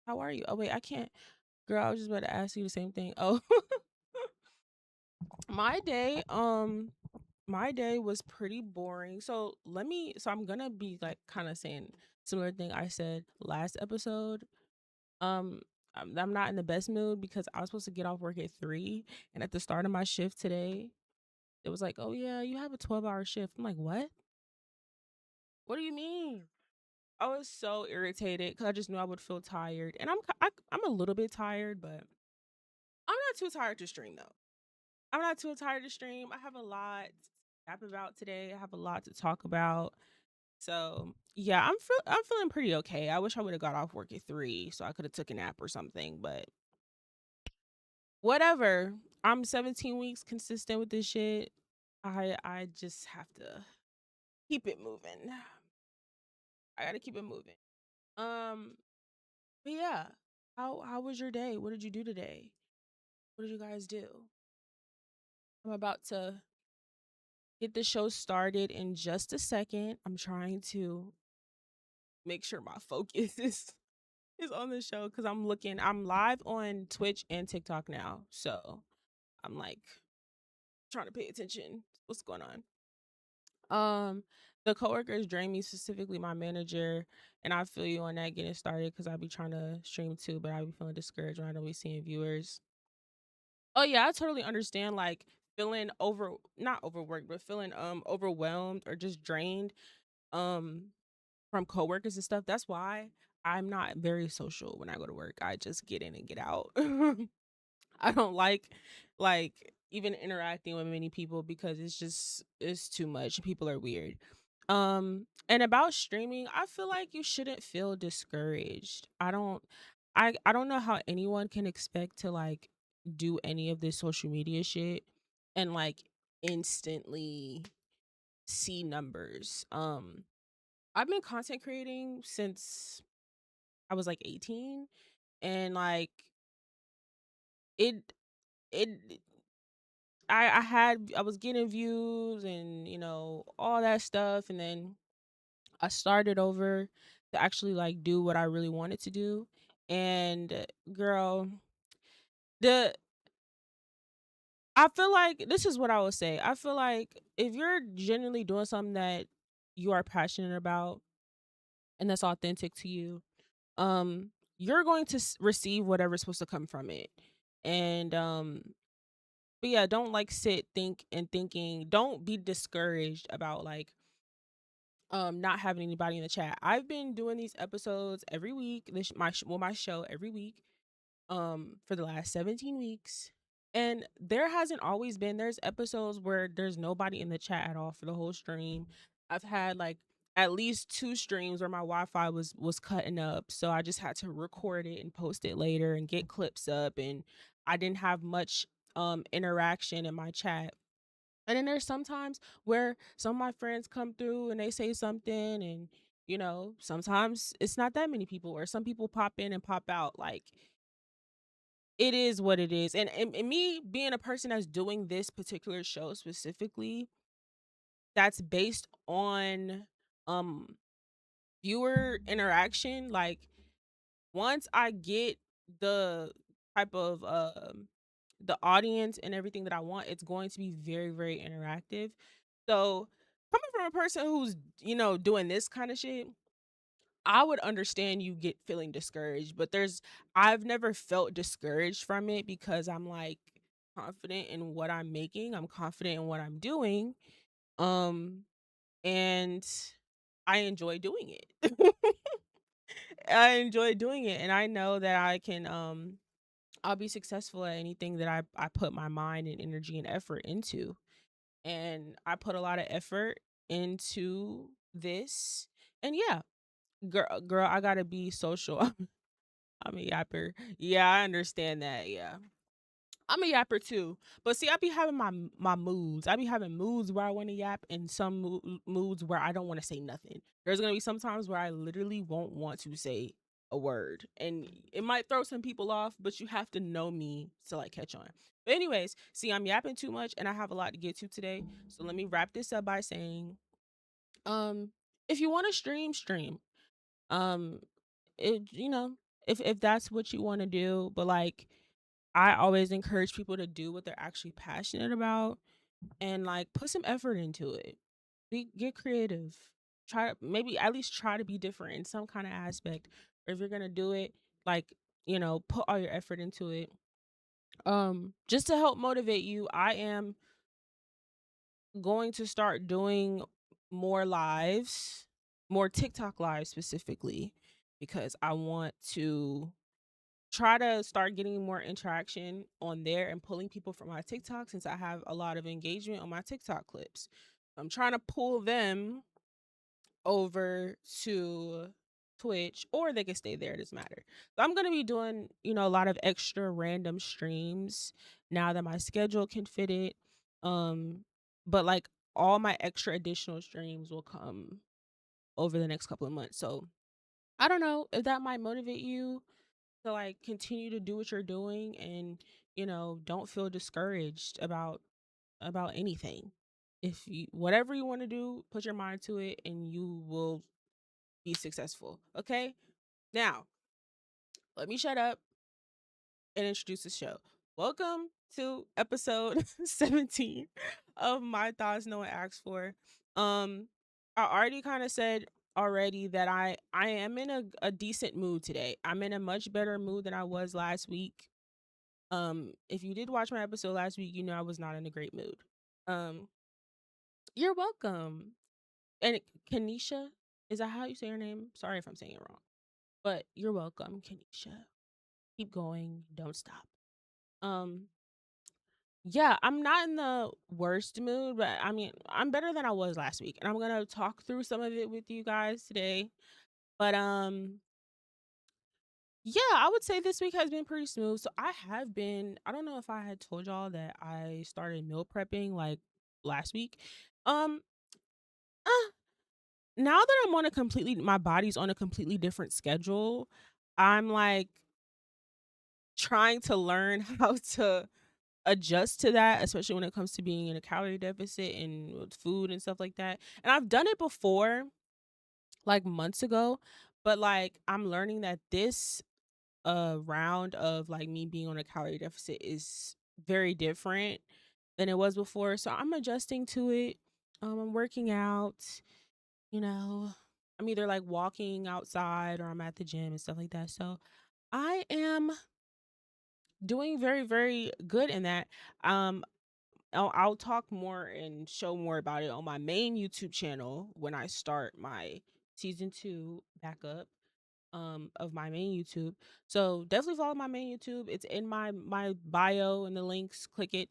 How are you? Oh wait, I can't. Girl, I was just about to ask you the same thing. Oh, my day, my day was pretty boring. So I'm gonna be like kind of saying similar thing I said last episode. Um, I'm not in the best mood because I was supposed to get off work at 3, and at the start of my shift today, it was like, "Oh yeah, you have a 12-hour shift." I'm like, "What? What do you mean?" I was so irritated because I just knew I would feel tired, and I'm a little bit tired, but I'm not too tired to stream though. I'm not too tired to stream. I have a lot to rap about today. I have a lot to talk about. So yeah, I'm feeling pretty okay. I wish I would have got off work at 3 so I could have took a nap or something, but whatever. I'm 17 weeks consistent with this shit. I just have to keep it moving. I gotta keep it moving. Um, but yeah. How was your day? What did you do today? What did you guys do? I'm about to get the show started in just a second. I'm trying to make sure my focus is on the show because I'm live on Twitch and TikTok now. So I'm like trying to pay attention. What's going on? The coworkers drain me, specifically my manager, and I feel you on that getting started because I be trying to stream too, but I be feeling discouraged when I don't be seeing viewers. Oh yeah, I totally understand like feeling over not overworked, but feeling overwhelmed or just drained um from coworkers and stuff. That's why I'm not very social when I go to work. I just get in and get out. I don't like even interacting with many people because it's too much. People are weird. And about streaming, I feel like you shouldn't feel discouraged. I don't know how anyone can expect to like do any of this social media shit and like instantly see numbers. I've been content creating since I was like 18, and like it it I was getting views and all that stuff, and then I started over to actually like do what I really wanted to do. And girl, the I feel like this is what I would say. I feel like if you're genuinely doing something that you are passionate about and that's authentic to you, you're going to receive whatever's supposed to come from it. And but yeah, don't like sit think and thinking, don't be discouraged about like not having anybody in the chat. I've been doing these episodes every week, my show every week for the last 17 weeks. And there hasn't always been there's episodes where there's nobody in the chat at all for the whole stream. I've had like at least 2 streams where my Wi-Fi was cutting up, so I just had to record it and post it later and get clips up, and I didn't have much interaction in my chat. And then there's sometimes where some of my friends come through and they say something, and sometimes it's not that many people, or some people pop in and pop out. Like, it is what it is. And me being a person that's doing this particular show specifically, that's based on um viewer interaction. Like, once I get the type of the audience and everything that I want, it's going to be very, very interactive. So, coming from a person who's, doing this kind of shit, I would understand you get feeling discouraged, but I've never felt discouraged from it because I'm like confident in what I'm making. I'm confident in what I'm doing. Um and I enjoy doing it. I enjoy doing it, and I know that I'll be successful at anything that I put my mind and energy and effort into. And I put a lot of effort into this. And yeah, girl, I gotta be social. I'm a yapper. Yeah, I understand that. Yeah. I'm a yapper too. But see, I be having my moods. I be having moods where I want to yap and some moods where I don't want to say nothing. There's going to be some times where I literally won't want to say a word. And it might throw some people off, but you have to know me to like catch on. But anyways, see, I'm yapping too much and I have a lot to get to today. So let me wrap this up by saying, um if you want to stream, stream. Um it you know if that's what you want to do, but like I always encourage people to do what they're actually passionate about and like put some effort into it. Get creative. Try maybe at least try to be different in some kind of aspect. Or if you're gonna do it, like, put all your effort into it. Just to help motivate you, I am going to start doing more lives, more TikTok lives specifically, because I want to try to start getting more interaction on there and pulling people from my TikTok since I have a lot of engagement on my TikTok clips. I'm trying to pull them over to Twitch or they can stay there, it doesn't matter. So I'm gonna be doing, a lot of extra random streams now that my schedule can fit it. Um, but like all my extra additional streams will come over the next couple of months. So I don't know if that might motivate you to like continue to do what you're doing and don't feel discouraged about anything. If you whatever you want to do, put your mind to it and you will be successful. Okay? Now, let me shut up and introduce the show. Welcome to episode 17 of My Thoughts No One Asked For. I already kind of said already that I am in a decent mood today. I'm in a much better mood than I was last week. If you did watch my episode last week, you know I was not in a great mood. Um, you're welcome. And Kanisha, is that how you say your name? Sorry if I'm saying it wrong. But you're welcome, Kanisha. Keep going. Don't stop. Um, yeah, I'm not in the worst mood, but I mean, I'm better than I was last week. And I'm gonna talk through some of it with you guys today. But yeah, I would say this week has been pretty smooth. So I don't know if I had told y'all that I started meal prepping like last week. Um, uh, Now that my body's on a completely different schedule, I'm like trying to learn how to adjust to that, especially when it comes to being in a calorie deficit and with food and stuff like that. And I've done it before, like months ago, but like I'm learning that this round of like me being on a calorie deficit is very different than it was before. So I'm adjusting to it. I'm working out, you know. I'm either like walking outside or I'm at the gym and stuff like that. So I am doing very, very good in that. Um, I'll talk more and show more about it on my main YouTube channel when I start my season 2 back up of my main YouTube. So definitely follow my main YouTube. It's in my bio and the links. Click it.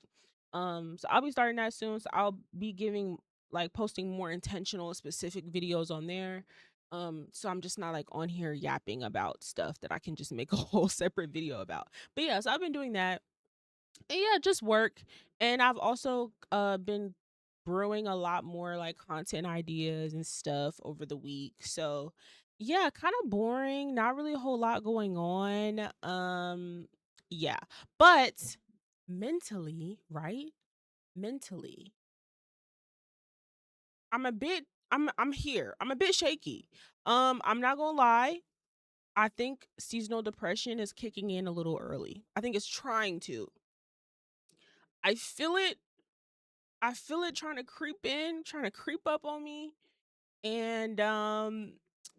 So I'll be starting that soon. So I'll be giving like posting more intentional specific videos on there. So I'm just not like on here yapping about stuff that I can just make a whole separate video about. But yeah, so I've been doing that and yeah, just work. And I've also been brewing a lot more like content ideas and stuff over the week. So yeah, kind of boring, not really a whole lot going on. Yeah. But mentally, right? Mentally, I'm here. I'm a bit shaky. I'm not going to lie. I think seasonal depression is kicking in a little early. I think it's trying to. I feel it trying to creep in, trying to creep up on me. And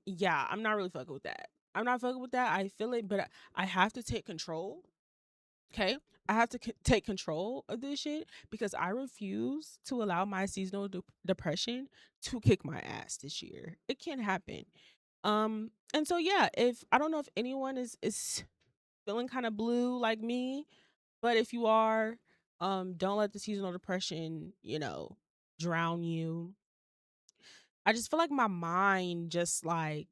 yeah, I'm not really fucking with that. I'm not fucking with that. I feel it, but I have to take control. Okay? I have to take control of this shit because I refuse to allow my seasonal depression to kick my ass this year. It can't happen. And so yeah, if I don't know if anyone is feeling kind of blue like me, but if you are, don't let the seasonal depression, drown you. I just feel like my mind just like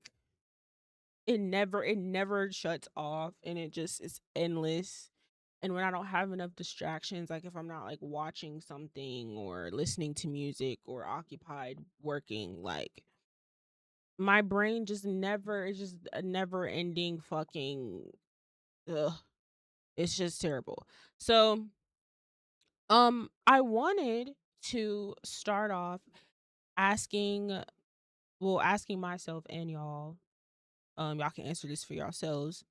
it never shuts off and it just is endless. And when I don't have enough distractions, like if I'm not like watching something or listening to music or occupied working, like my brain just never it's just a never ending fucking ugh, it's just terrible. So I wanted to start off asking asking myself and y'all, y'all can answer this for yourselves.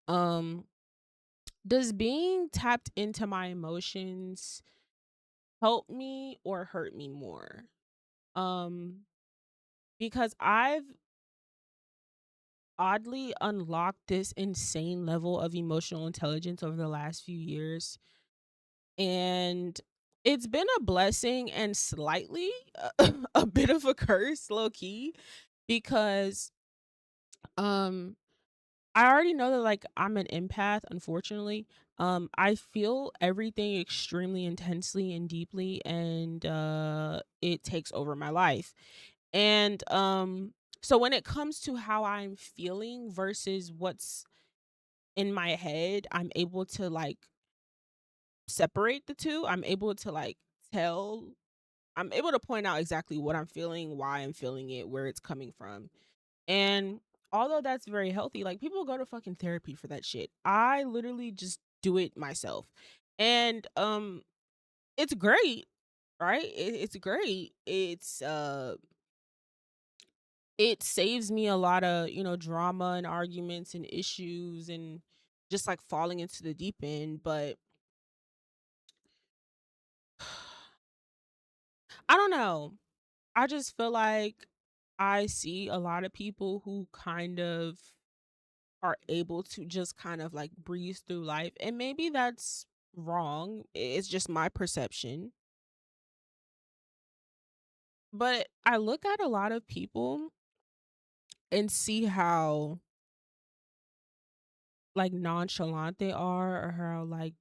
Um, does being tapped into my emotions help me or hurt me more? Um, because I've oddly unlocked this insane level of emotional intelligence over the last few years, and it's been a blessing and slightly a bit of a curse, low key, because um I already know that, like, I'm an empath, unfortunately. I feel everything extremely intensely and deeply, and it takes over my life. And so when it comes to how I'm feeling versus what's in my head, I'm able to like separate the two. I'm able to like tell I'm able to point out exactly what I'm feeling, why I'm feeling it, where it's coming from. And although that's very healthy, like people go to fucking therapy for that shit. I literally just do it myself. And it's great, right? It's great. It saves me a lot of, drama and arguments and issues and just like falling into the deep end, but I don't know. I just feel like I see a lot of people who kind of are able to just kind of like breeze through life. And maybe that's wrong. It's just my perception. But I look at a lot of people and see how like nonchalant they are, or how like,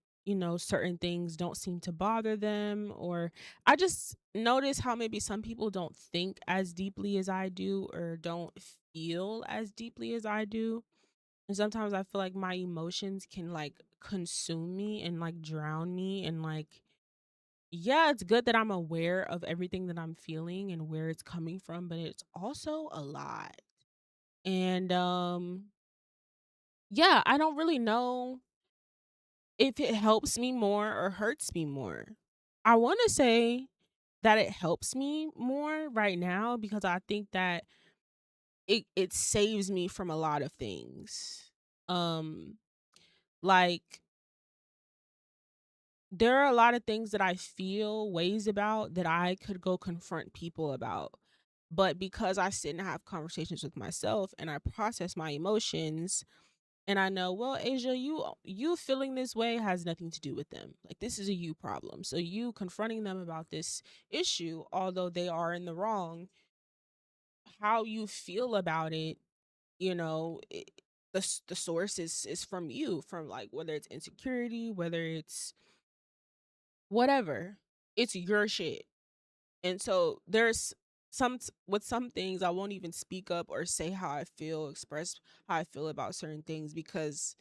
certain things don't seem to bother them, or I just notice how maybe some people don't think as deeply as I do or don't feel as deeply as I do. And sometimes I feel like my emotions can like consume me and like drown me, and like, yeah, it's good that I'm aware of everything that I'm feeling and where it's coming from, but it's also a lot. And yeah, I don't really know if it helps me more or hurts me more. I want to say that it helps me more right now because I think that it saves me from a lot of things. Um like there are a lot of things that I feel ways about that I could go confront people about. But because I sit and have conversations with myself and I process my emotions, and I know, well, Asia, you feeling this way has nothing to do with them. Like this is a you problem. So you confronting them about this issue, although they are in the wrong, how you feel about it, the source is from you, from like whether it's insecurity, whether it's whatever. It's your shit. And so there's with some things I won't even speak up or say how I feel, express how I feel about certain things because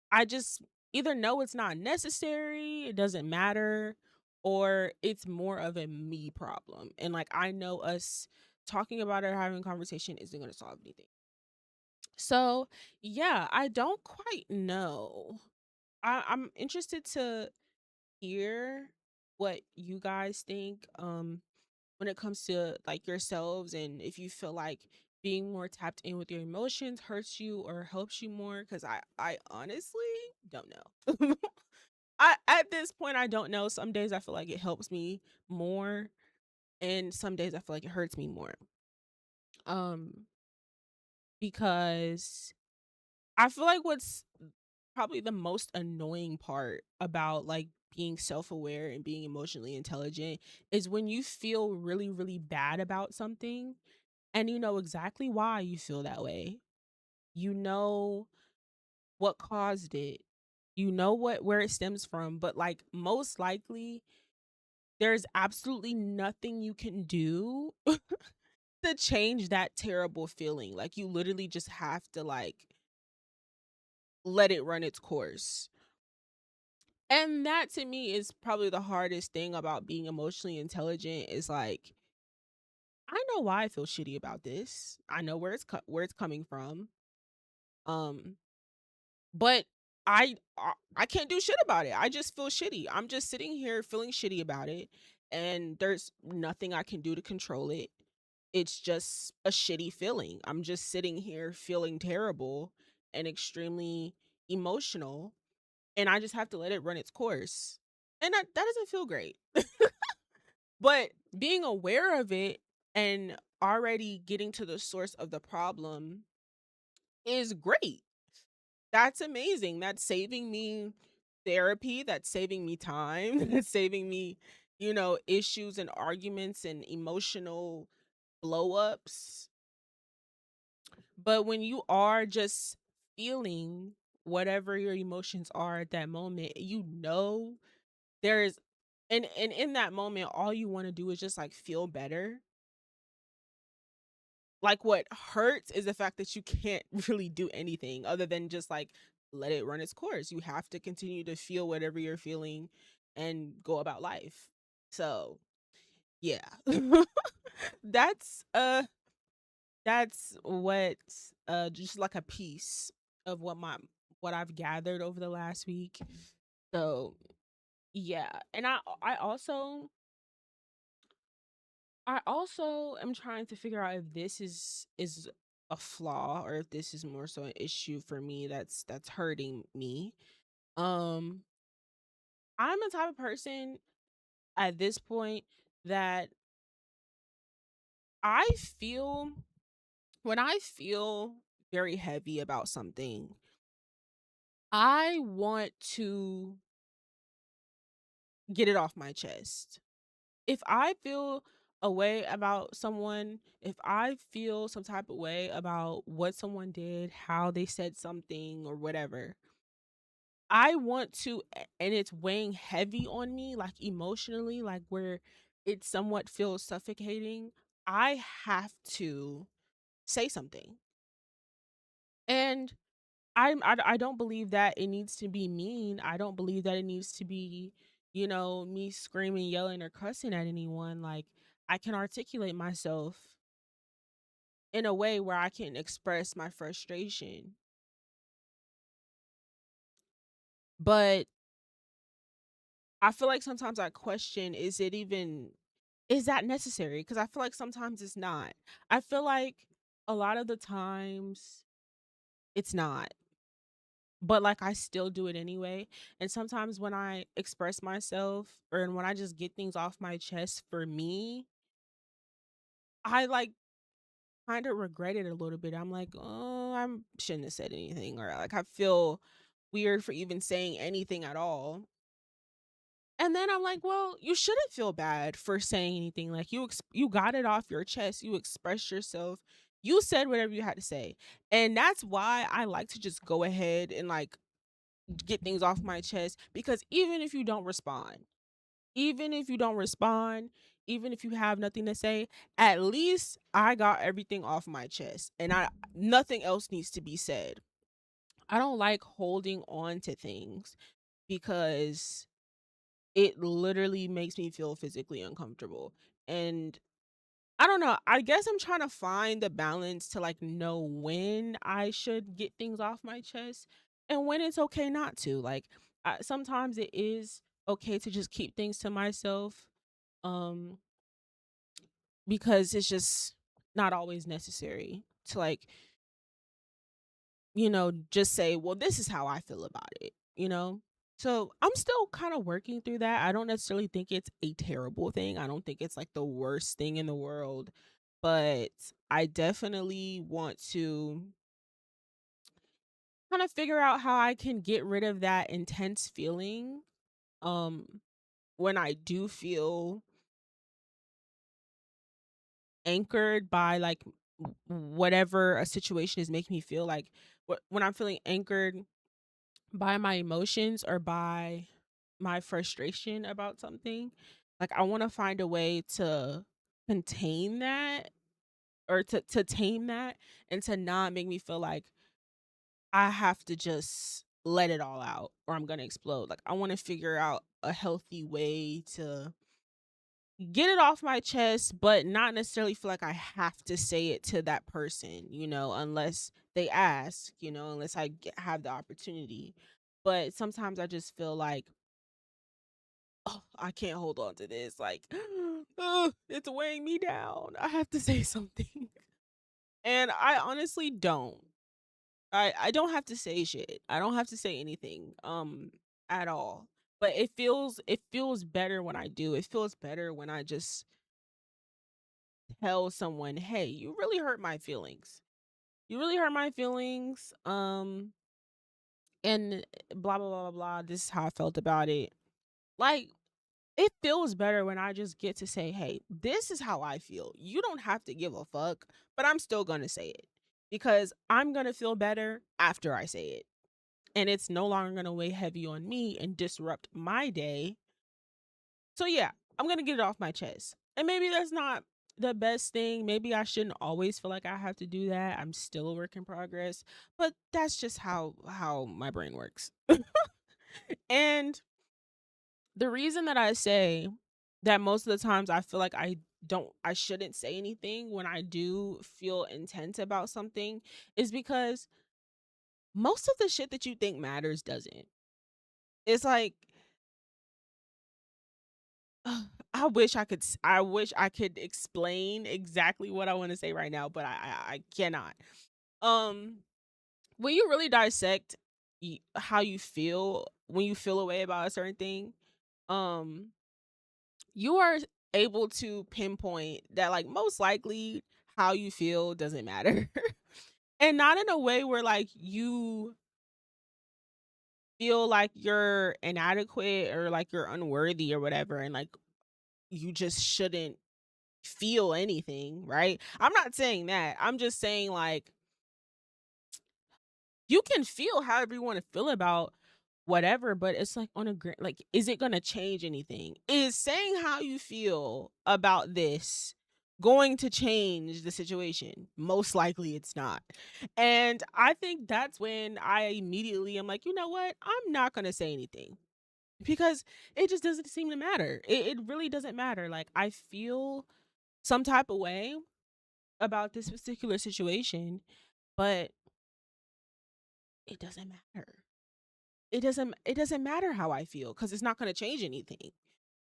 I just either know it's not necessary, it doesn't matter, or it's more of a me problem. And like I know us talking about it or having a conversation isn't going to solve anything. So yeah, I don't quite know. I'm interested to hear what you guys think when it comes to like yourselves, and if you feel like being more tapped in with your emotions hurts you or helps you more, because I honestly don't know. I At this point I don't know. Some days I feel like it helps me more, and some days I feel like it hurts me more. um because I feel like what's probably the most annoying part about like being self-aware and being emotionally intelligent is when you feel really really bad about something and you know exactly why you feel that way. You know what caused it. You know where it stems from, but like most likely there's absolutely nothing you can do to change that terrible feeling. Like you literally just have to like let it run its course. And that to me is probably the hardest thing about being emotionally intelligent is like I know why I feel shitty about this. I know where it's coming from. Um but I can't do shit about it. I just feel shitty. I'm just sitting here feeling shitty about it, and there's nothing I can do to control it. It's just a shitty feeling. I'm just sitting here feeling terrible and extremely emotional and I just have to let it run its course. And that doesn't feel great. But being aware of it and already getting to the source of the problem is great. That's amazing. That's saving me therapy, that's saving me time, that's saving me, issues and arguments and emotional blow ups. But when you are just feeling whatever your emotions are at that moment, there's and in that moment all you want to do is just like feel better. Like what hurts is the fact that you can't really do anything other than just like let it run its course. You have to continue to feel whatever you're feeling and go about life. So, yeah. that's that's what just like a piece of what I've gathered over the last week. So, yeah. And I also am trying to figure out if this is a flaw or if this is more so an issue for me that's hurting me. Um I'm the type of person at this point that I feel when I feel very heavy about something, I want to get it off my chest. If I feel a way about someone, if I feel some type of way about what someone did, how they said something or whatever, I want to, and it's weighing heavy on me, like emotionally, like where it somewhat feels suffocating. I have to say something. And I don't believe that it needs to be mean. I don't believe that it needs to be, me screaming, yelling, or cussing at anyone. Like I can articulate myself in a way where I can express my frustration. But I feel like sometimes I question, is that necessary? Because I feel like sometimes it's not. I feel like a lot of the times it's not. But like I still do it anyway. And sometimes when I express myself or when I just get things off my chest for me, I like kind of regret it a little bit. I'm like, oh, I shouldn't have said anything, or like I feel weird for even saying anything at all. And then I'm like, well, you shouldn't feel bad for saying anything. Like you got it off your chest. You expressed yourself. You said whatever you had to say. And that's why I like to just go ahead and like get things off my chest, because even if you don't respond, even if you have nothing to say, at least I got everything off my chest and I nothing else needs to be said. I don't like holding on to things because it literally makes me feel physically uncomfortable. And I don't know. I guess I'm trying to find the balance to like know when I should get things off my chest and when it's okay not to. Like sometimes it is okay to just keep things to myself, um because it's just not always necessary to like, just say, well, this is how I feel about it. So I'm still kind of working through that. I don't necessarily think it's a terrible thing. I don't think it's like the worst thing in the world, but I definitely want to kind of figure out how I can get rid of that intense feeling um when I do feel anchored by like whatever a situation is making me feel like. When I'm feeling anchored by my emotions or by my frustration about something, like I want to find a way to contain that or to tame that and to not make me feel like I have to just let it all out or I'm going to explode. Like I want to figure out a healthy way to get it off my chest, but not necessarily feel like I have to say it to that person, unless they ask, unless have the opportunity. But sometimes I just feel like, oh, I can't hold on to this. Like, oh, it's weighing me down. I have to say something. And I honestly don't. I don't have to say shit. I don't have to say anything at all. But it feels better when I do. It feels better when I just tell someone, "Hey, you really hurt my feelings. You really hurt my feelings." And blah blah blah blah blah. This is how I felt about it. Like, it feels better when I just get to say, "Hey, this is how I feel." You don't have to give a fuck, but I'm still going to say it because I'm going to feel better after I say it. And it's no longer going to weigh heavy on me and disrupt my day. So yeah, I'm going to get it off my chest. And maybe that's not the best thing. Maybe I shouldn't always feel like I have to do that. I'm still a work in progress, but that's just how my brain works. And the reason that I say that most of the times I feel like I shouldn't say anything when I do feel intent about something is because most of the shit that you think matters doesn't. It's like I wish I could explain exactly what I want to say right now, but I cannot. Um when you really dissect how you feel when you feel a way about a certain thing, um you are able to pinpoint that, like, most likely how you feel doesn't matter. And not in a way where, like, you feel like you're inadequate or like you're unworthy or whatever, and like you just shouldn't feel anything, right? I'm not saying that. I'm just saying, like, you can feel however you want to feel about whatever, but it's like on a like, is it going to change anything? Is saying how you feel about this going to change the situation? Most likely it's not. And I think that's when I immediately am like, you know what? I'm not going to say anything because it just doesn't seem to matter. It really doesn't matter. Like, I feel some type of way about this particular situation, but it doesn't matter. It doesn't matter how I feel because it's not gonna change anything.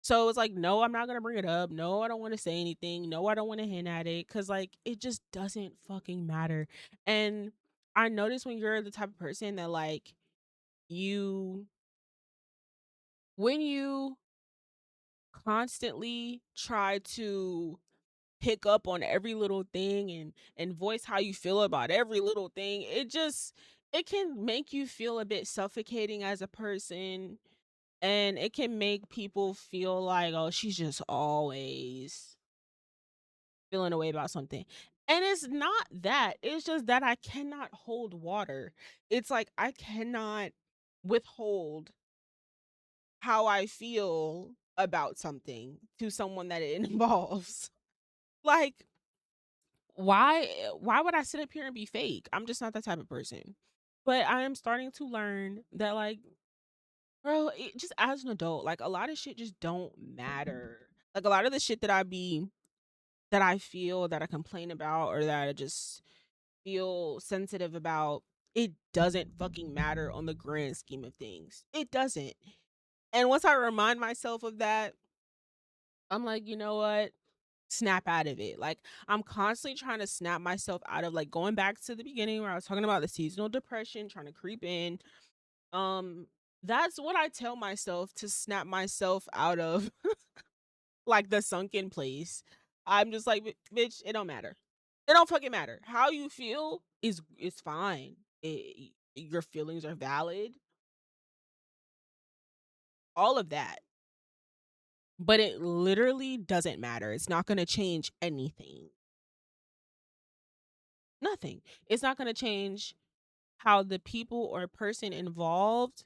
So it's like, no, I'm not gonna bring it up. No, I don't want to say anything. No, I don't want to hint at it because, like, it just doesn't fucking matter. And I notice when you're the type of person that, like, you when you constantly try to pick up on every little thing and voice how you feel about every little thing, it can make you feel a bit suffocating as a person, and it can make people feel like, oh, she's just always feeling a way about something. And it's not that. It's just that I cannot hold water. It's like I cannot withhold how I feel about something to someone that it involves. Like, why would I sit up here and be fake? I'm just not that type of person. But I am starting to learn that, like, bro, just as an adult, like, a lot of shit just don't matter. Like, a lot of the shit that I feel, that I complain about, or that I just feel sensitive about, it doesn't fucking matter on the grand scheme of things. It doesn't. And once I remind myself of that, I'm like, you know what? Snap out of it. Like, I'm constantly trying to snap myself out of, like, going back to the beginning where I was talking about the seasonal depression trying to creep in. Um, that's what I tell myself to snap myself out of, like, the sunken place. I'm just like, Bitch, it don't matter. It don't fucking matter. How you feel is fine. Your feelings are valid. All of that. But it literally doesn't matter. It's not going to change anything. Nothing. It's not going to change how the people or person involved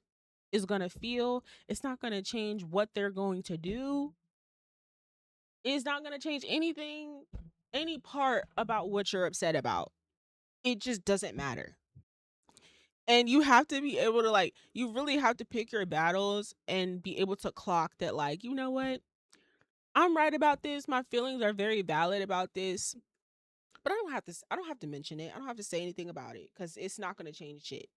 is going to feel. It's not going to change what they're going to do. It's not going to change anything, any part about what you're upset about. It just doesn't matter. And you have to be able to, like, you really have to pick your battles and be able to clock that, like, you know what? I'm right about this. My feelings are very valid about this. But I don't have to mention it. I don't have to say anything about it cuz it's not going to change shit.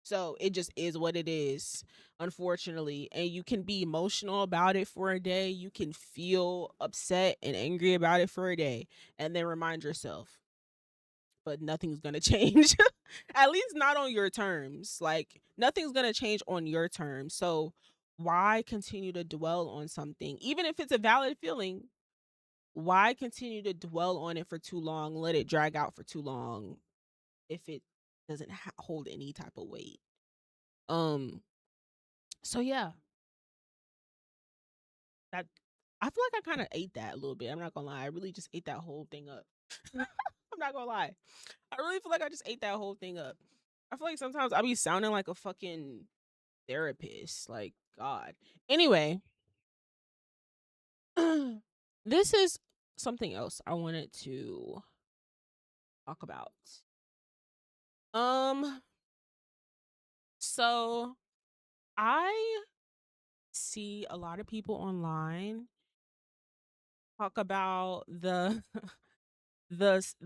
So it just is what it is, unfortunately. And you can be emotional about it for a day. You can feel upset and angry about it for a day and then remind yourself, but nothing's going to change. At least not on your terms. Like nothing's going to change on your terms. So why continue to dwell on something even if it's a valid feeling? Why continue to dwell on it for too long, let it drag out for too long if it doesn't hold any type of weight? Um so yeah, that I feel like I kind of ate that a little bit. I'm not going to lie. I really just ate that whole thing up. I'm not going to lie. I really feel like I just ate that whole thing up. I feel like sometimes I be sounding like a fucking therapist. Like, God. Anyway, this is something else I wanted to talk about. Um, so I see a lot of people online talk about the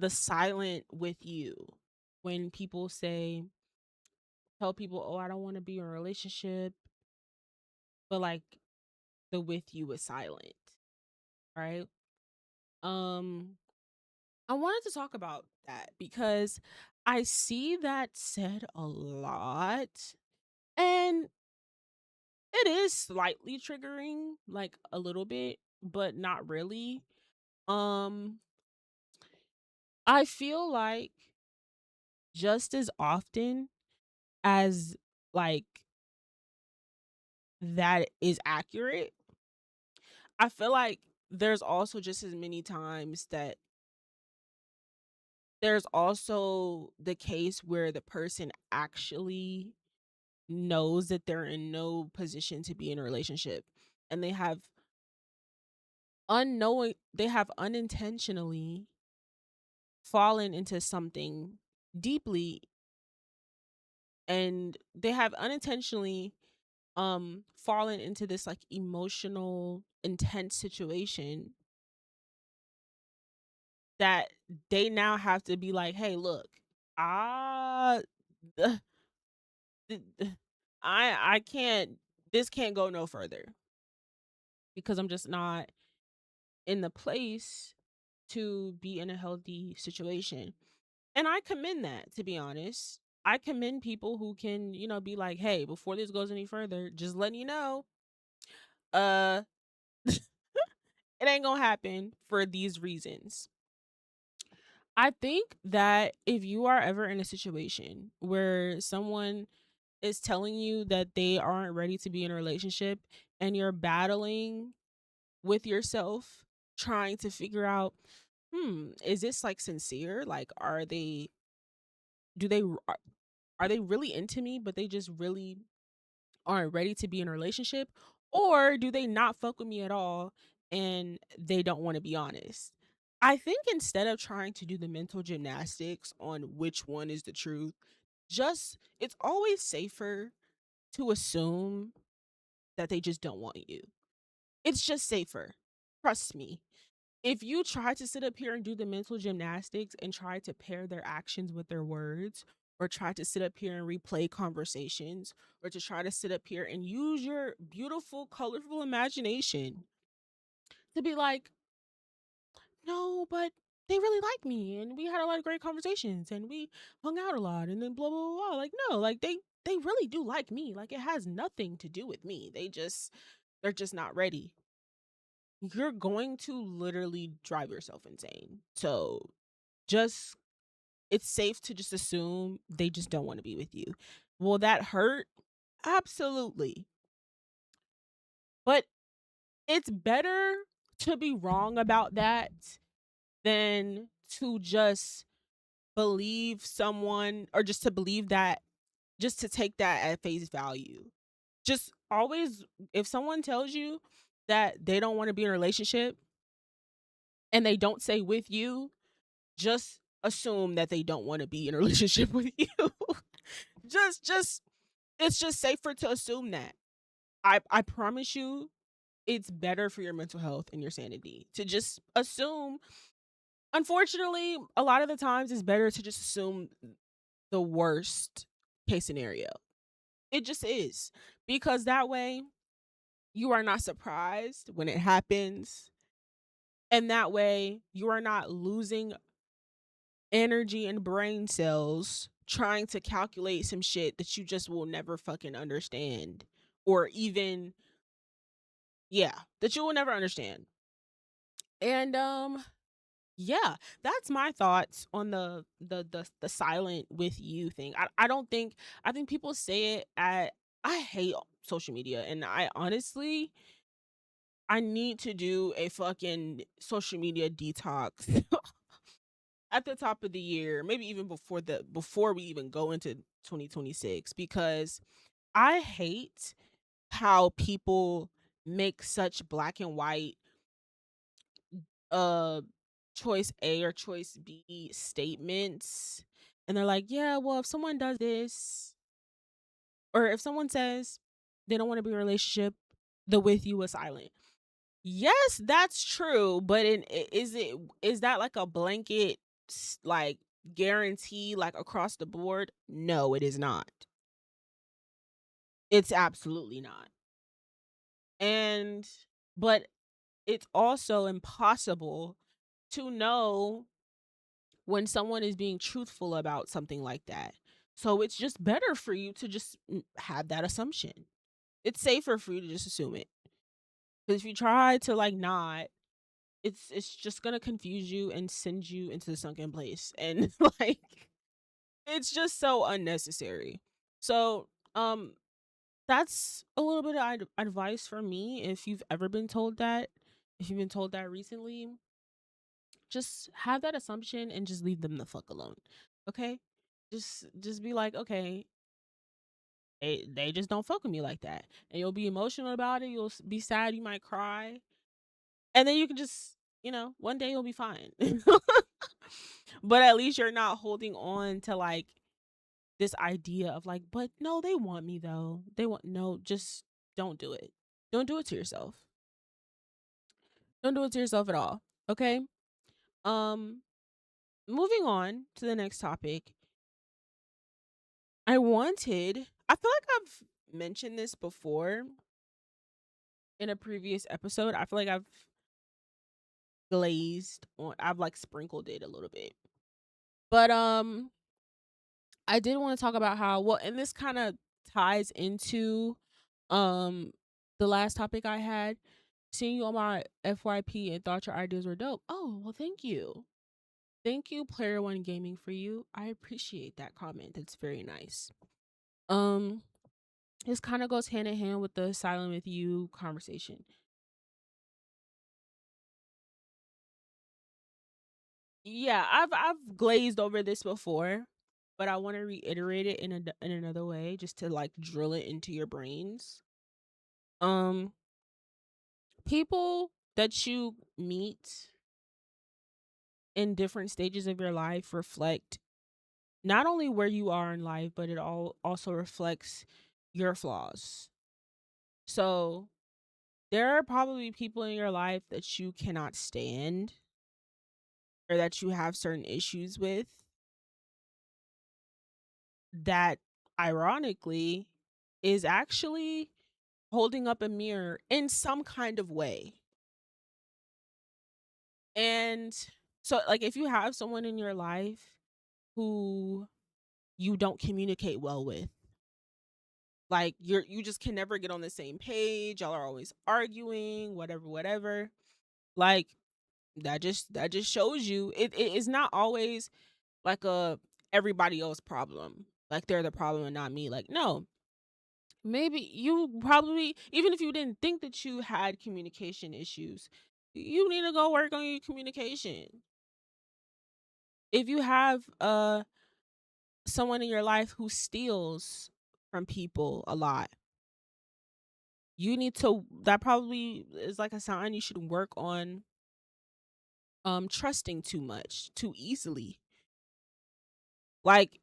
silent with you when people say tell people, "Oh, I don't want to be in a relationship," but like the with you is silent, right? Um I wanted to talk about that because I see that said a lot, and it is slightly triggering, like a little bit, but not really. Um, I feel like just as often as like that is accurate, I feel like there's also just as many times that there's also the case where the person actually knows that they're in no position to be in a relationship and they have unintentionally fallen into something deeply, and they have unintentionally fallen into this like emotional intense situation that they now have to be like, hey, look, ah th- th- I can't, this can't go no further because I'm just not in the place to be in a healthy situation. And I commend that, to be honest. I commend people who can, be like, "Hey, before this goes any further, just letting you know, uh it ain't going to happen for these reasons." I think that if you are ever in a situation where someone is telling you that they aren't ready to be in a relationship and you're battling with yourself trying to figure out, is this like sincere? Like do they are they really into me but they just really aren't ready to be in a relationship, or do they not fuck with me at all and they don't want to be honest? I think instead of trying to do the mental gymnastics on which one is the truth, just it's always safer to assume that they just don't want you. It's just safer. Trust me. If you try to sit up here and do the mental gymnastics and try to pair their actions with their words, or try to sit up here and replay conversations, or to try to sit up here and use your beautiful, colorful imagination to be like, no, but they really like me and we had a lot of great conversations and we hung out a lot and then blah blah blah. Like, no, like they really do like me. Like it has nothing to do with me. They're just not ready. You're going to literally drive yourself insane. So just it's safe to just assume they just don't want to be with you. Will that hurt? Absolutely. But it's better to be wrong about that than to just believe someone, or just to believe that, just to take that at face value. Just always, if someone tells you that they don't want to be in a relationship and they don't say with you, just assume that they don't want to be in a relationship with you. just it's just safer to assume that. I promise you it's better for your mental health and your sanity to just assume. Unfortunately, a lot of the times it's better to just assume the worst case scenario. It just is. Because that way you are not surprised when it happens. And that way you are not losing energy and brain cells trying to calculate some shit that you just will never fucking understand, or even, yeah, that you will never understand. And yeah, that's my thoughts on the silent with you thing. I don't think, I think people say it at, I hate social media, and I honestly, I need to do a fucking social media detox at the top of the year, maybe even before we even go into 2026, because I hate how people make such black and white uh choice A or choice B statements. And they're like, "Yeah, well, if someone does this, or if someone says they don't want to be in a relationship, the with you was silent." Yes, that's true, but is that like a blanket like guarantee, like across the board? No, it is not. It's absolutely not. And but it's also impossible to know when someone is being truthful about something like that. So it's just better for you to just have that assumption. It's safer for you to just assume it. Because if you try to like not, it's just gonna confuse you and send you into the sunken place. And like, it's just so unnecessary. So that's a little bit of advice from me. If you've ever been told that, if you've been told that recently, just have that assumption and just leave them the fuck alone. Okay? Just be like, okay, they just don't fuck with me like that. And you'll be emotional about it, you'll be sad, you might cry. And then you can just, one day you'll be fine. But at least you're not holding on to like this idea of like, but no, they want me though. They want, no, just don't do it. Don't do it to yourself. Don't do it to yourself at all. Okay? Um Moving on to the next topic. I feel like I've mentioned this before in a previous episode. I feel like I've like sprinkled it a little bit. But I did want to talk about how, well, and this kind of ties into um the last topic I had. Seeing you on my FYP and thought your ideas were dope. Oh, well, thank you. Thank you, Player One Gaming, for you. I appreciate that comment. That's very nice. Um, this kind of goes hand in hand with the silent with you conversation. Yeah, I've glazed over this before, but I want to reiterate it in another way, just to like drill it into your brains. Um, People that you meet in different stages of your life reflect not only where you are in life, but it all also reflects your flaws. So there are probably people in your life that you cannot stand, or that you have certain issues with, that ironically is actually holding up a mirror in some kind of way. And so like, if you have someone in your life who you don't communicate well with, like you just can never get on the same page, y'all are always arguing, whatever, like, that just shows you it is not always like a everybody else problem, like they're the problem and not me. Like, no, maybe you probably, even if you didn't think that you had communication issues, you need to go work on your communication. If you have someone in your life who steals from people a lot, you need to, that probably is like a sign you should work on trusting too much too easily. Like,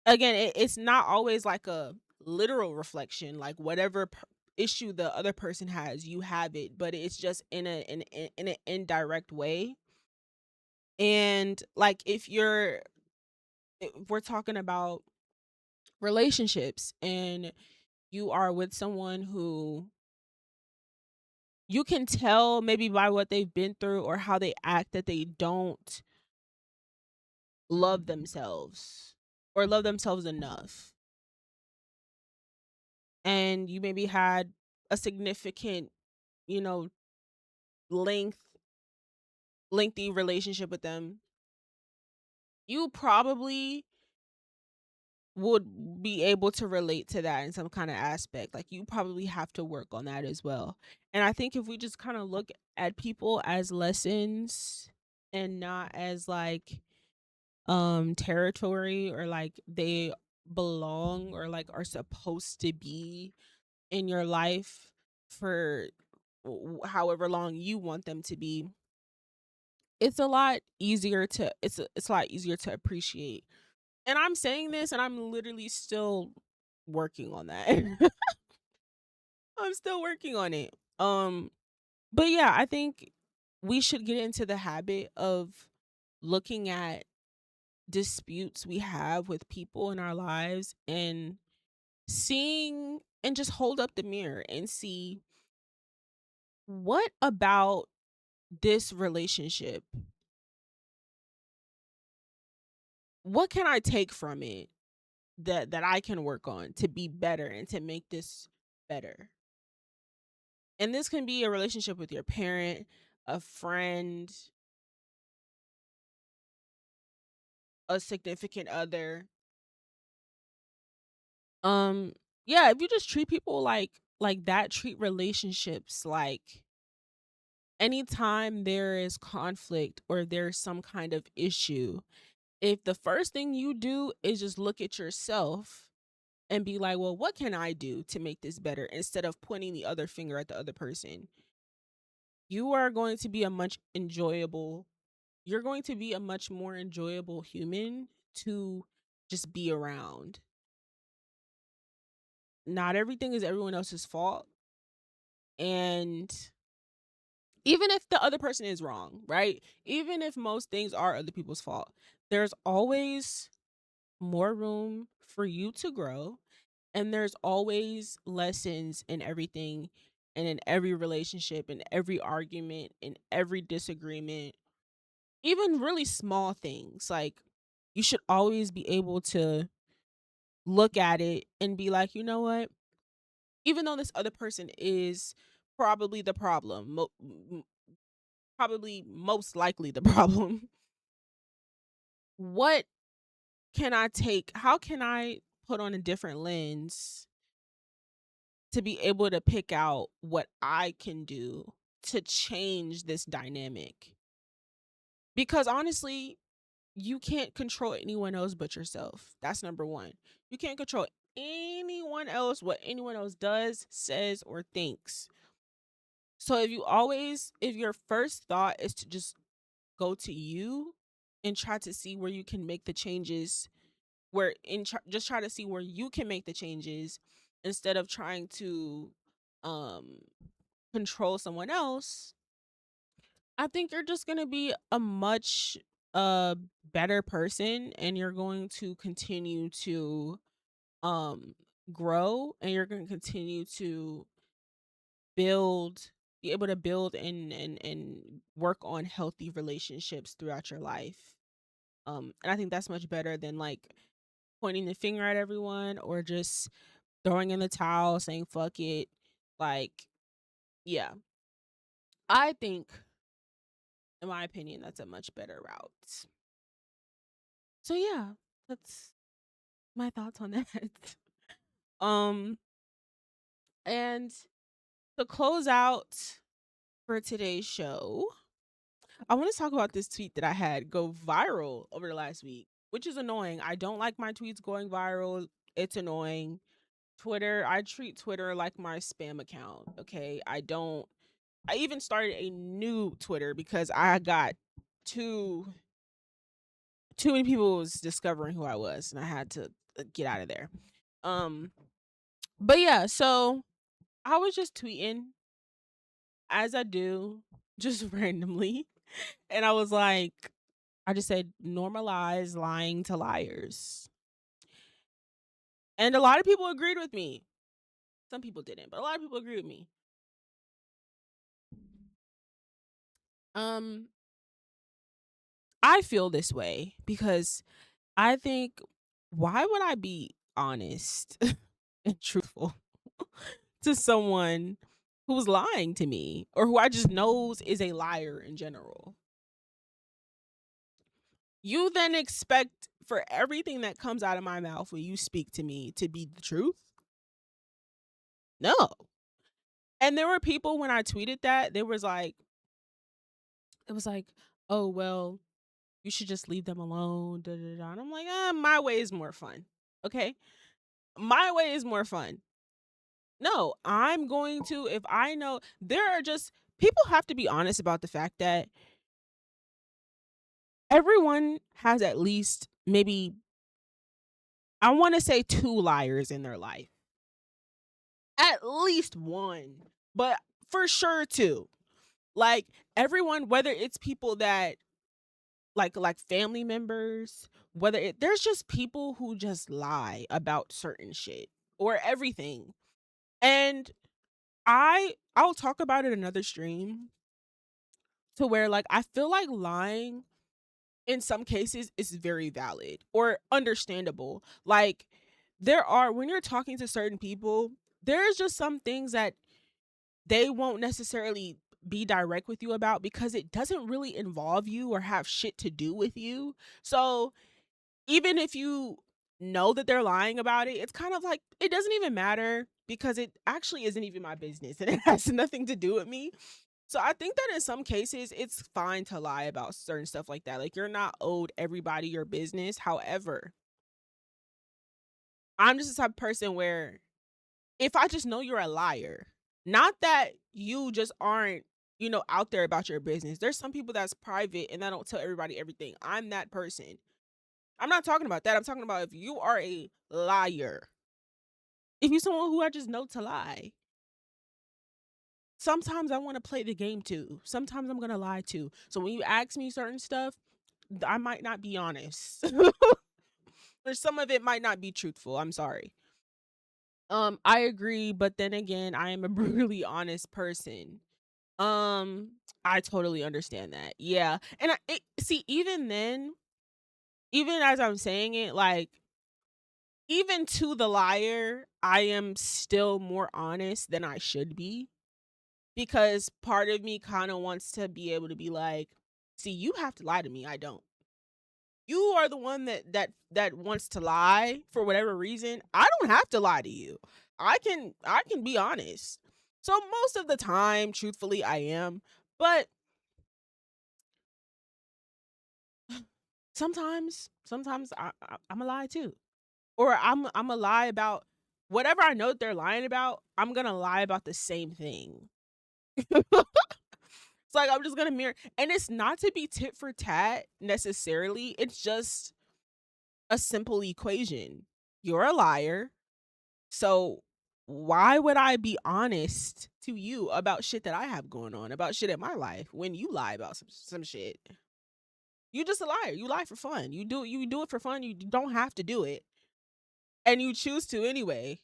again, it's not always like a literal reflection, like whatever issue the other person has, you have it, but it's just in an indirect way. And like, if we're talking about relationships, and you are with someone who you can tell maybe by what they've been through or how they act that they don't love themselves. or love themselves enough, and you maybe had a significant, you know, length lengthy relationship with them, you probably would be able to relate to that in some kind of aspect. Like you probably have to work on that as well. And I think if we just kind of look at people as lessons and not as like territory, or like they belong or like are supposed to be in your life for however long you want them to be, it's a lot easier to appreciate. And I'm saying this and I'm literally still working on that. I'm still working on it. But yeah, I think we should get into the habit of looking at disputes we have with people in our lives and seeing and just hold up the mirror and see what about this relationship, what can I take from it that I can work on to be better and to make this better. And this can be a relationship with your parent, a friend, a significant other. Um yeah, if you just treat people like that, treat relationships like anytime there is conflict or there's some kind of issue, if the first thing you do is just look at yourself and be like, well, what can I do to make this better instead of pointing the other finger at the other person, you are going to be a much enjoyable you're going to be a much more enjoyable human to just be around. Not everything is everyone else's fault. And even if the other person is wrong, right? Even if most things are other people's fault, there's always more room for you to grow. And there's always lessons in everything and in every relationship, in every argument, in every disagreement, even really small things. Like you should always be able to look at it and be like, you know what? Even though this other person is probably the problem, probably most likely the problem, what can I take? How can I put on a different lens to be able to pick out what I can do to change this dynamic? Because honestly, you can't control anyone else but yourself. That's number one. You can't control anyone else, what anyone else does, says, or thinks. So if your first thought is to just go to you and try to see where you can make the changes, just try to see where you can make the changes instead of trying to um control someone else, I think you're just going to be a much uh better person, and you're going to continue to um grow, and you're going to continue to build be able to build and work on healthy relationships throughout your life. And I think that's much better than like pointing the finger at everyone or just throwing in the towel saying fuck it. Like, yeah, I think, in my opinion, that's a much better route. So yeah, that's my thoughts on that. um and to close out for today's show, I want to talk about this tweet that I had go viral over the last week, which is annoying. I don't like my tweets going viral. It's annoying. I treat Twitter like my spam account. Okay. I even started a new Twitter because I got too too many people was discovering who I was, and I had to get out of there. Um but yeah, so I was just tweeting as I do, just randomly. And I was like, I just said, normalize lying to liars. And a lot of people agreed with me. Some people didn't, but a lot of people agreed with me. Um, I feel this way because I think why would I be honest and truthful to someone who's lying to me or who I just knows is a liar in general? You then expect for everything that comes out of my mouth when you speak to me to be the truth? No. And there were people when I tweeted that, it was like, "Oh, well, you should just leave them alone." Da, da, da. And I'm like, my way is more fun. Okay. My way is more fun. No, I'm going to, if I know there are just people have to be honest about the fact that everyone has at least maybe, I want to say two liars in their life. At least one, but for sure two. Like everyone, whether it's people that like family members, there's just people who just lie about certain shit or everything. And I'll talk about it another stream to where like I feel like lying in some cases is very valid or understandable. Like there are when you're talking to certain people, there's just some things that they won't necessarily be direct with you about because it doesn't really involve you or have shit to do with you. So even if you know that they're lying about it, it's kind of like it doesn't even matter because it actually isn't even my business and it has nothing to do with me. So I think that in some cases it's fine to lie about certain stuff like that. Like you're not owed everybody your business. However, I'm just the type of person where if I just know you're a liar, not that you just aren't, out there about your business. There's some people that's private and I don't tell everybody everything. I'm that person. I'm not talking about that. I'm talking about if you are a liar. If you're someone who I just know to lie. Sometimes I want to play the game too. Sometimes I'm gonna lie too. So when you ask me certain stuff, I might not be honest. Or some of it might not be truthful. I'm sorry. I agree, but then again, I am a brutally honest person. I totally understand that. Yeah. And see, even then, even as I'm saying it, like, even to the liar, I am still more honest than I should be because part of me kind of wants to be able to be like, see, you have to lie to me. I don't. You are the one that wants to lie for whatever reason. I don't have to lie to you. I can be honest. So most of the time, truthfully, I am. But sometimes I'm a lie too, or I'm a lie about whatever I know that they're lying about. I'm gonna lie about the same thing. It's like I'm just gonna mirror, and it's not to be tit for tat necessarily. It's just a simple equation. You're a liar. So why would I be honest to you about shit that I have going on, about shit in my life when you lie about some shit? You just a liar. You lie for fun. You do it for fun. You don't have to do it. And you choose to anyway.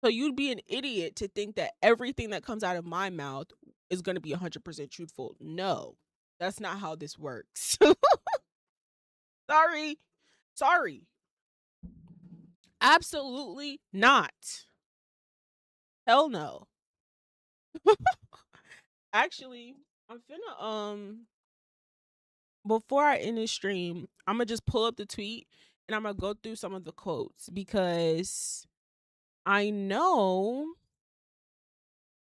So you'd be an idiot to think that everything that comes out of my mouth is going to be 100% truthful. No. That's not how this works. Sorry. Sorry. Absolutely not. Hell no. Actually, I'm finna before I end this stream, I'm gonna just pull up the tweet and I'm gonna go through some of the quotes because I know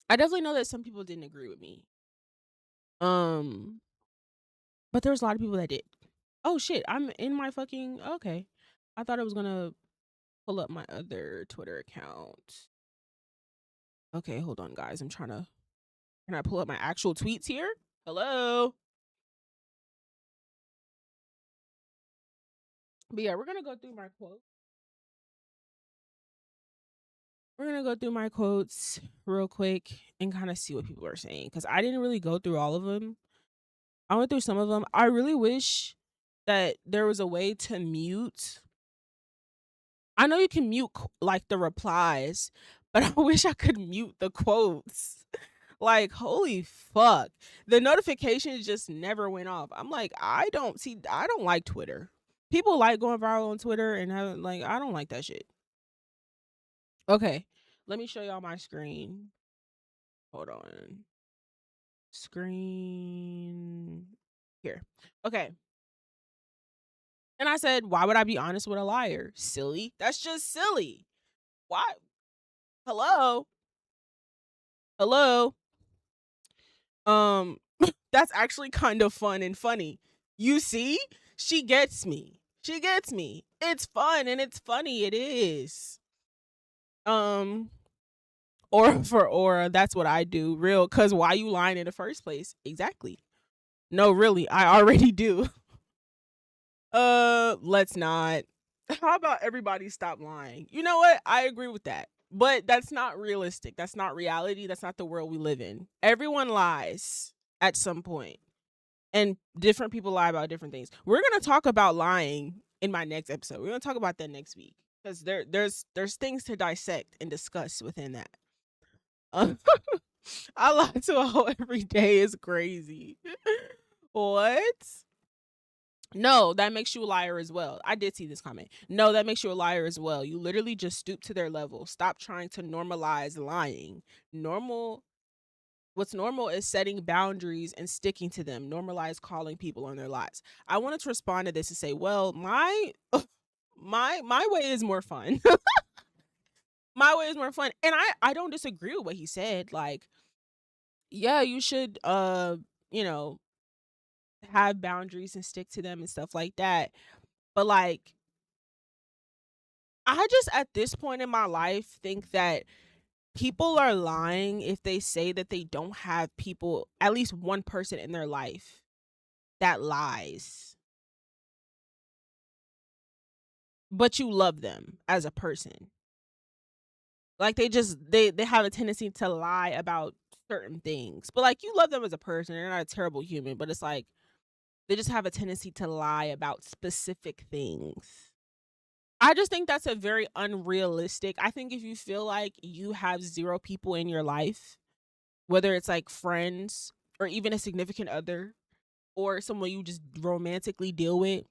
I definitely know that some people didn't agree with me. Um, but there was a lot of people that did. Oh shit, I'm in my fucking okay. I thought I was gonna pull up my other Twitter account. Okay, hold on guys. Can I pull up my actual tweets here? Hello? But yeah, we're gonna go through my quotes. We're gonna go through my quotes real quick and kind of see what people are saying because I didn't really go through all of them. I went through some of them. I really wish that there was a way to mute. I know you can mute like the replies, but I wish I could mute the quotes. Like, holy fuck. The notifications just never went off. I'm like, I don't like Twitter. People like going viral on Twitter and having like I don't like that shit. Okay. Let me show y'all my screen. Hold on. Screen here. Okay. And I said, why would I be honest with a liar? Silly. That's just silly. Why? Hello? Hello? Um, that's actually kind of fun and funny. You see? She gets me. She gets me. It's fun and it's funny. It is. Um, or for aura, that's what I do. Real, cause why you lying in the first place? Exactly. No, really, I already do. Let's not. How about everybody stop lying? You know what? I agree with that. But that's not realistic. That's not reality. That's not the world we live in. Everyone lies at some point, and different people lie about different things. We're going to talk about lying in my next episode. We're going to talk about that next week because there's things to dissect and discuss within that. I lie to a hoe every day is crazy. What? No, that makes you a liar as well. I did see this comment. No, that makes you a liar as well. You literally just stoop to their level. Stop trying to normalize lying. Normal What's normal is setting boundaries and sticking to them. Normalize calling people on their lies. I wanted to respond to this and say, well, my way is more fun. My way is more fun. And I don't disagree with what he said. Like, yeah, you should you know, have boundaries and stick to them and stuff like that. But like I just at this point in my life think that people are lying if they say that they don't have people, at least one person in their life that lies, but you love them as a person. Like they have a tendency to lie about certain things. But like you love them as a person, they're not a terrible human, but it's like they just have a tendency to lie about specific things. I just think that's a very unrealistic. I think if you feel like you have zero people in your life, whether it's like friends or even a significant other or someone you just romantically deal with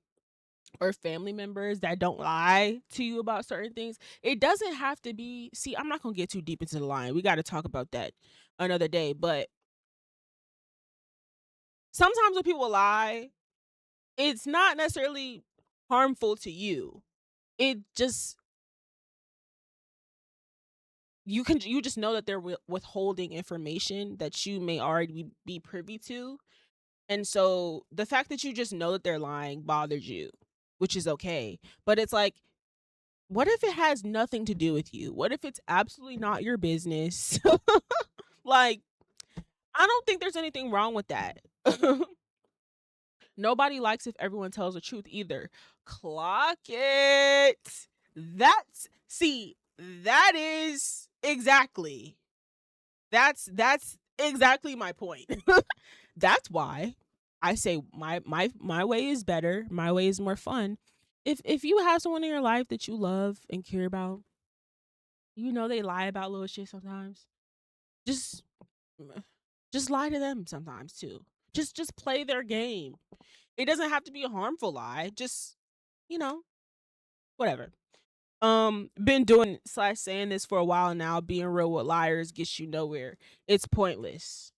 or family members that don't lie to you about certain things, it doesn't have to be. See, I'm not going to get too deep into the lying. We got to talk about that another day. But sometimes when people lie, it's not necessarily harmful to you. It just you just know that they're withholding information that you may already be privy to. And so the fact that you just know that they're lying bothers you, which is okay. But it's like, what if it has nothing to do with you? What if it's absolutely not your business? Like, I don't think there's anything wrong with that. Nobody likes if everyone tells the truth either. Clock it. That is exactly. That's exactly my point. That's why I say my way is better. My way is more fun. If you have someone in your life that you love and care about, you know they lie about little shit sometimes. Just just lie to them sometimes too. Just play their game. It doesn't have to be a harmful lie. Just, you know, whatever. Been doing slash saying this for a while now. Being real with liars gets you nowhere. It's pointless.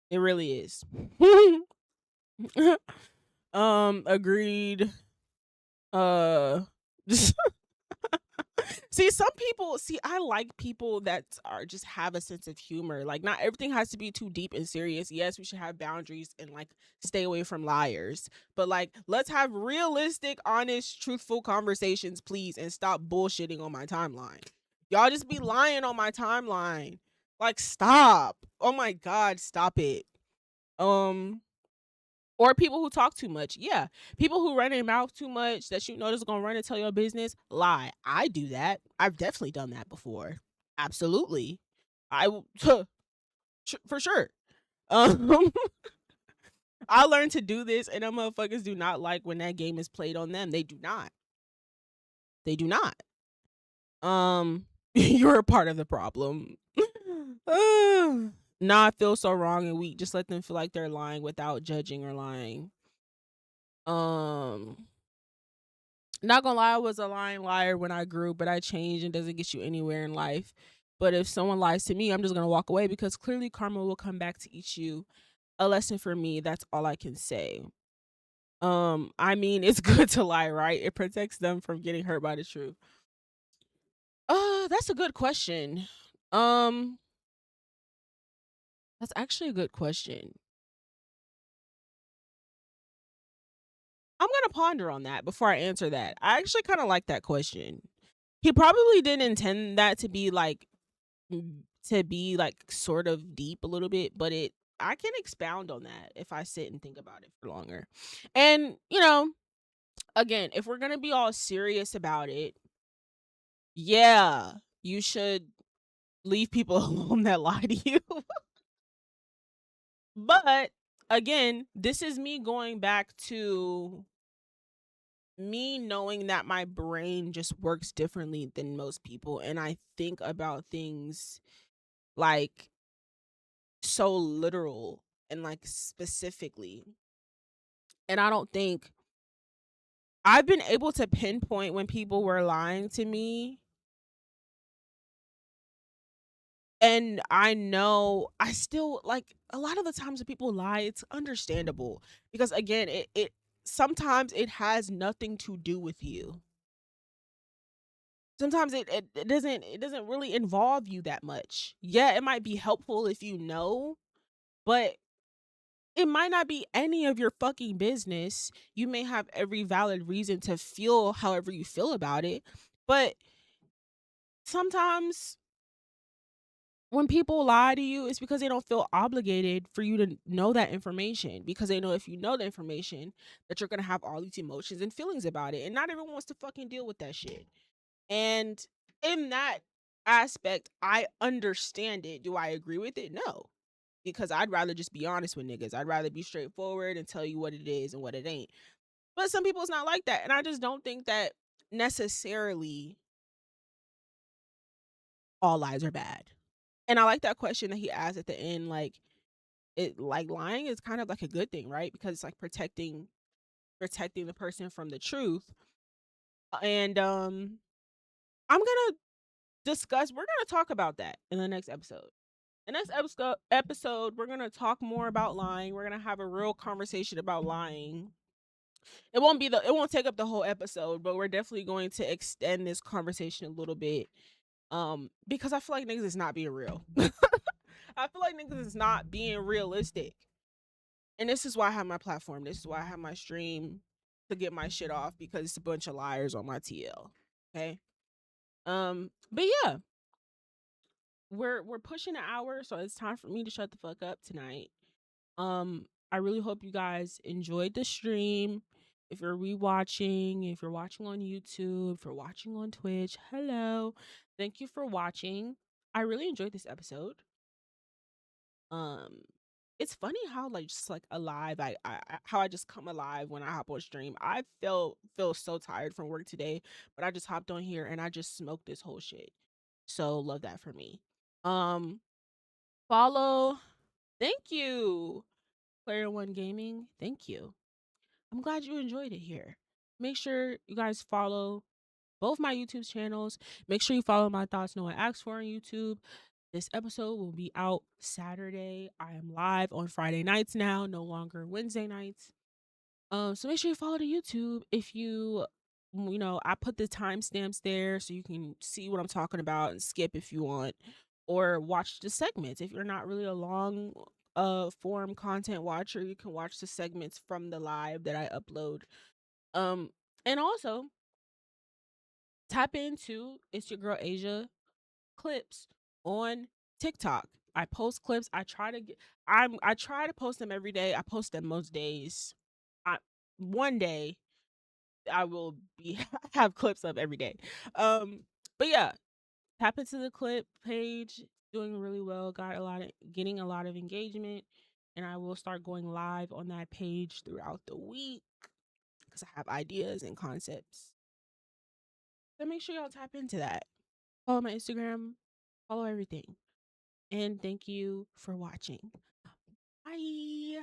It really is. Agreed. Uh See, some people see I like people that are just have a sense of humor. Like not everything has to be too deep and serious. Yes, we should have boundaries and like stay away from liars. But like let's have realistic, honest, truthful conversations, please, and stop bullshitting on my timeline. Y'all just be lying on my timeline. Like stop. Oh my god, stop it. Um or people who talk too much. Yeah. People who run their mouth too much that you know is gonna run and tell your business. Lie. I do that. I've definitely done that before. Absolutely. For sure. Um I learned to do this and them motherfuckers do not like when that game is played on them. They do not. They do not. You're a part of the problem. Nah, I feel so wrong and weak. Just let them feel like they're lying without judging or lying. Um Not gonna lie, I was a lying liar when I grew, but I changed and doesn't get you anywhere in life. But if someone lies to me, I'm just gonna walk away because clearly karma will come back to eat you. A lesson for me, that's all I can say. I mean, it's good to lie, right? It protects them from getting hurt by the truth. That's a good question. Um, that's actually a good question. I'm gonna ponder on that before I answer that. I actually kind of like that question. He probably didn't intend that to be like sort of deep a little bit, but it I can expound on that if I sit and think about it for longer. And, again, if we're going to be all serious about it, yeah, you should leave people alone that lie to you. But again, this is me going back to me knowing that my brain just works differently than most people, and I think about things like so literal and like specifically. And I don't think I've been able to pinpoint when people were lying to me. And I know I still like a lot of the times when people lie, it's understandable because again, it sometimes it has nothing to do with you. Sometimes it doesn't really involve you that much. Yeah, it might be helpful if you know, but it might not be any of your fucking business. You may have every valid reason to feel however you feel about it, but sometimes when people lie to you, it's because they don't feel obligated for you to know that information because they know if you know the information that you're going to have all these emotions and feelings about it, and not everyone wants to fucking deal with that shit. And in that aspect, I understand it. Do I agree with it? No, because I'd rather just be honest with niggas. I'd rather be straightforward and tell you what it is and what it ain't. But some people it's not like that, and I just don't think that necessarily all lies are bad. And I like that question that he asked at the end, like it like lying is kind of like a good thing, right? Because it's like protecting the person from the truth. And I'm gonna we're gonna talk about that in the next episode. The next episode, we're gonna talk more about lying. We're gonna have a real conversation about lying. It won't take up the whole episode, but we're definitely going to extend this conversation a little bit. Because I feel like niggas is not being real. I feel like niggas is not being realistic. And this is why I have my platform. This is why I have my stream to get my shit off because it's a bunch of liars on my TL. Okay. But yeah, we're pushing an hour, so it's time for me to shut the fuck up tonight. I really hope you guys enjoyed the stream. If you're rewatching, if you're watching on YouTube, if you're watching on Twitch, hello. Thank you for watching. I really enjoyed this episode. Um, it's funny how like just like alive how I just come alive when I hop on stream. I feel so tired from work today, but I just hopped on here and I just smoked this whole shit. So love that for me. Um, follow. Thank you, Player One Gaming. Thank you. I'm glad you enjoyed it here. Make sure you guys follow both my YouTube channels. Make sure you follow my thoughts no one asked for on YouTube. This episode will be out Saturday. I am live on Friday nights now, no longer Wednesday nights. So make sure you follow the YouTube. If I put the timestamps there so you can see what I'm talking about and skip if you want, or watch the segments. If you're not really a long form content watcher, you can watch the segments from the live that I upload. And also tap into It's Your Girl Asia clips on TikTok. I post clips. I try to post them every day. I post them most days. I One day I will be have clips up every day. But yeah, tap into the clip page. Doing really well. Getting a lot of engagement, and I will start going live on that page throughout the week because I have ideas and concepts. So make sure y'all tap into that. Follow my Instagram. Follow everything. And thank you for watching. Bye.